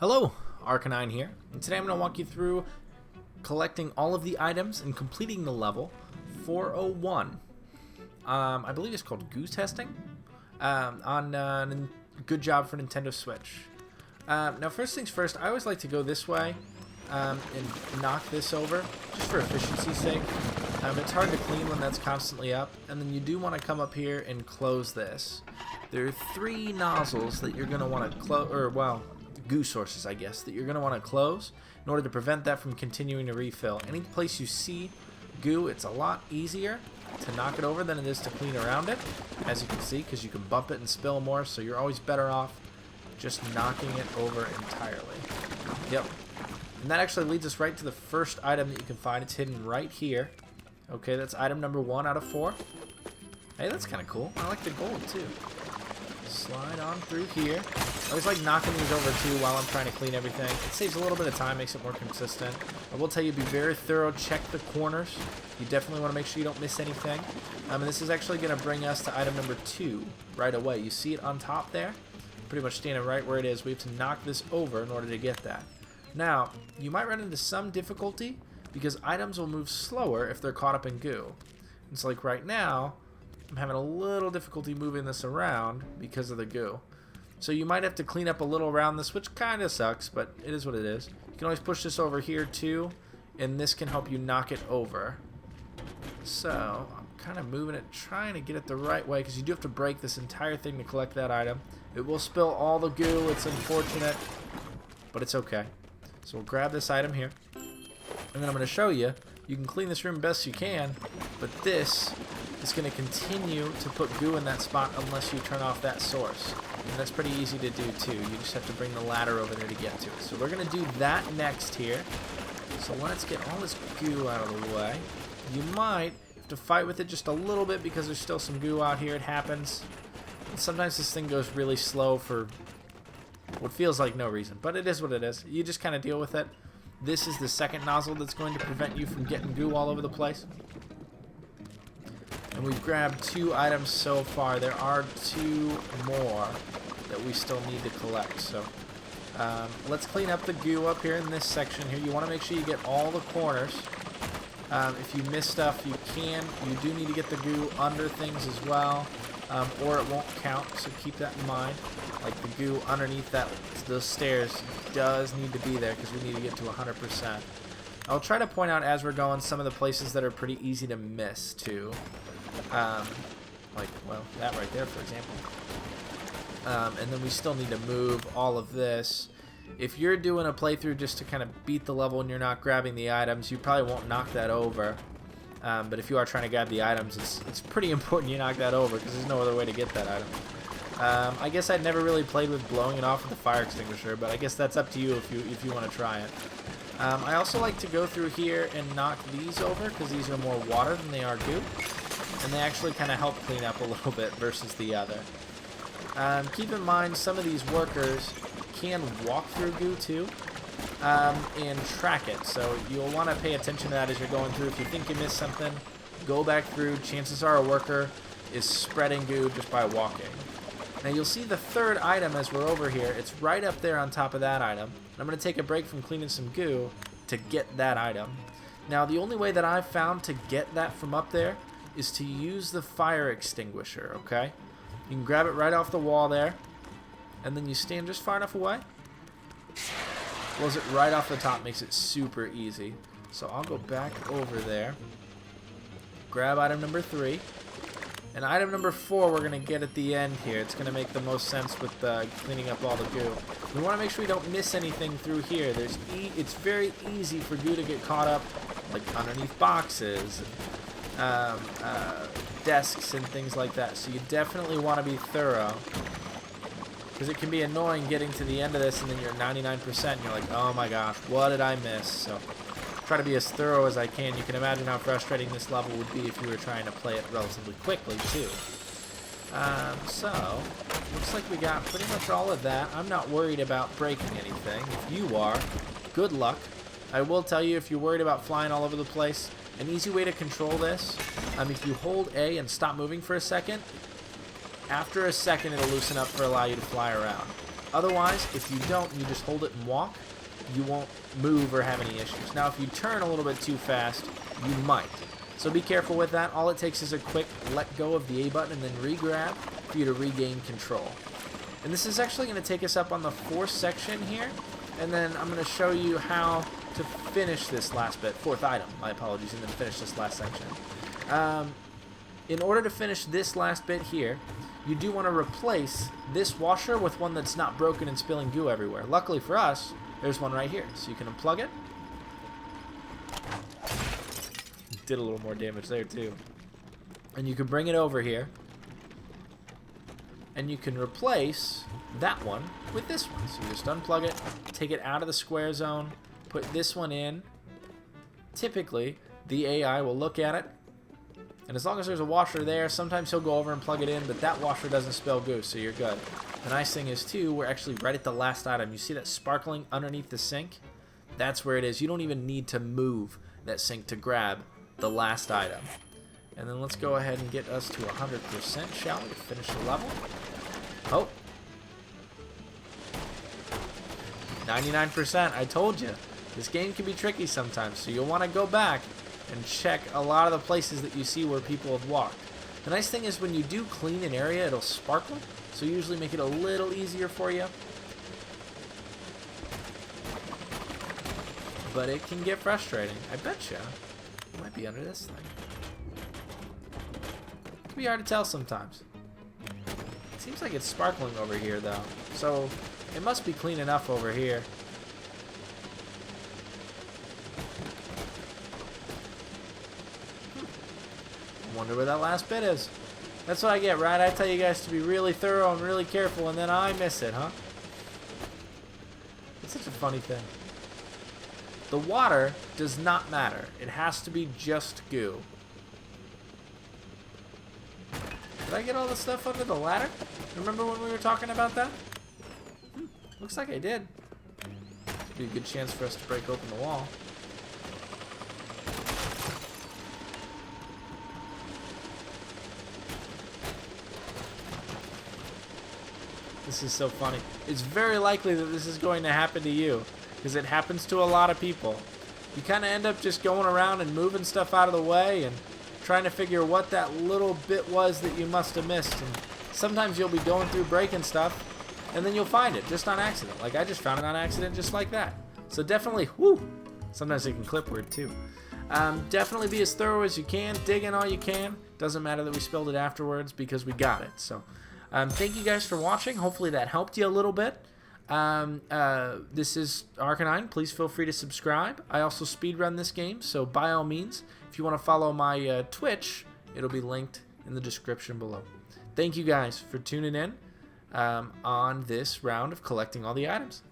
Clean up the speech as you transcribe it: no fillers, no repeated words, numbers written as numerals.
Hello, Arcanine here, and today I'm going to walk you through collecting all of the items and completing the level 401. I believe it's called Goo Testing on Good Job for Nintendo Switch. Now first things first, I always like to go this way and knock this over, just for efficiency's sake. It's hard to clean when that's constantly up, and then you do want to come up here and close this. There are 3 nozzles that you're going to want to close, or well, goo sources, I guess, that you're going to want to close in order to prevent that from continuing to refill. Any place you see goo, it's a lot easier to knock it over than it is to clean around it, as you can see, because you can bump it and spill more, so you're always better off just knocking it over entirely. Yep. And that actually leads us right to the first item that you can find. It's hidden right here. Okay, that's item number 1 out of 4. Hey, that's kind of cool. I like the gold, too. Slide on through here. I always like knocking these over too while I'm trying to clean everything. It saves a little bit of time, makes it more consistent. I will tell you, be very thorough, check the corners. You definitely want to make sure you don't miss anything. And this is actually going to bring us to item number 2 right away. You see it on top there? Pretty much standing right where it is. We have to knock this over in order to get that. Now, you might run into some difficulty because items will move slower if they're caught up in goo. It's like right now, I'm having a little difficulty moving this around because of the goo. So you might have to clean up a little around this, which kind of sucks, but it is what it is. You can always push this over here too, and this can help you knock it over. So I'm kind of moving it, trying to get it the right way, because you do have to break this entire thing to collect that item. It will spill all the goo. It's unfortunate, but it's okay. So we'll grab this item here, and then I'm going to show you. You can clean this room best you can, but this is going to continue to put goo in that spot unless you turn off that source. And that's pretty easy to do too. You just have to bring the ladder over there to get to it. So we're going to do that next here. So let's get all this goo out of the way. You might have to fight with it just a little bit because there's still some goo out here. It happens. And sometimes this thing goes really slow for what feels like no reason. But it is what it is. You just kind of deal with it. This is the second nozzle that's going to prevent you from getting goo all over the place. And we've grabbed 2 items so far. There are 2 more that we still need to collect. So let's clean up the goo up here in this section here. You want to make sure you get all the corners. If you miss stuff, you can. You do need to get the goo under things as well, or it won't count. So keep that in mind. Like the goo underneath those stairs does need to be there because we need to get to 100%. I'll try to point out as we're going some of the places that are pretty easy to miss too. Like, well, that right there, for example. And then we still need to move all of this. If you're doing a playthrough just to kind of beat the level and you're not grabbing the items, you probably won't knock that over. But if you are trying to grab the items, it's pretty important you knock that over because there's no other way to get that item. I guess I'd never really played with blowing it off with a fire extinguisher, but I guess that's up to you if you want to try it. I also like to go through here and knock these over because these are more water than they are goo. And they actually kind of help clean up a little bit versus the other. Keep in mind, some of these workers can walk through goo too and track it. So you'll want to pay attention to that as you're going through. If you think you missed something, go back through. Chances are a worker is spreading goo just by walking. Now you'll see the third item as we're over here. It's right up there on top of that item. And I'm going to take a break from cleaning some goo to get that item. Now the only way that I've found to get that from up there is to use the fire extinguisher, okay? You can grab it right off the wall there, and then you stand just far enough away. Blows it right off the top, makes it super easy. So I'll go back over there, grab item number 3, and item number 4 we're going to get at the end here. It's going to make the most sense with cleaning up all the goo. We want to make sure we don't miss anything through here. It's very easy for goo to get caught up, like underneath boxes, desks and things like that. So you definitely want to be thorough because it can be annoying getting to the end of this and then you're 99% and you're like, oh my gosh, what did I miss? So try to be as thorough as I can. You can imagine how frustrating this level would be if you were trying to play it relatively quickly too. So looks like we got pretty much all of that. I'm not worried about breaking anything. If you are, good luck. I will tell you, if you're worried about flying all over the place, an easy way to control this, if you hold A and stop moving for a second, after a second it'll loosen up for allow you to fly around. Otherwise, if you don't, you just hold it and walk, you won't move or have any issues. Now, if you turn a little bit too fast, you might. So be careful with that. All it takes is a quick let go of the A button and then re-grab for you to regain control. And this is actually going to take us up on the fourth section here, and then I'm going to show you how to finish this last bit, fourth item, my apologies, and then finish this last section. In order to finish this last bit here, you do want to replace this washer with one that's not broken and spilling goo everywhere. Luckily for us, there's one right here, so you can unplug it. Did a little more damage there too. And you can bring it over here, and you can replace that one with this one. So you just unplug it, take it out of the square zone, put this one in. Typically, the AI will look at it, and as long as there's a washer there, sometimes he'll go over and plug it in, but that washer doesn't spill goo, so you're good. The nice thing is, too, we're actually right at the last item. You see that sparkling underneath the sink? That's where it is. You don't even need to move that sink to grab the last item. And then let's go ahead and get us to 100%, shall we, to finish the level. Oh. 99%, I told you. This game can be tricky sometimes, so you'll want to go back and check a lot of the places that you see where people have walked. The nice thing is when you do clean an area, it'll sparkle, so usually make it a little easier for you. But it can get frustrating. I betcha. It might be under this thing. It can be hard to tell sometimes. It seems like it's sparkling over here, though. So it must be clean enough over here. Wonder where that last bit is. That's what I get, right? I tell you guys to be really thorough and really careful, and then I miss it, huh? It's such a funny thing. The water does not matter. It has to be just goo. Did I get all the stuff under the ladder? Remember when we were talking about that? Looks like I did. Could be a good chance for us to break open the wall. This is so funny. It's very likely that this is going to happen to you, because it happens to a lot of people. You kind of end up just going around and moving stuff out of the way and trying to figure what that little bit was that you must have missed. And sometimes you'll be going through breaking stuff, and then you'll find it just on accident. Like I just found it on accident just like that. So definitely, whoo! Sometimes it can clip weird too. Definitely be as thorough as you can. Dig in all you can. Doesn't matter that we spilled it afterwards because we got it. So thank you guys for watching. Hopefully that helped you a little bit. This is Arcanine. Please feel free to subscribe. I also speedrun this game, so by all means, if you want to follow my Twitch, it'll be linked in the description below. Thank you guys for tuning in on this round of collecting all the items.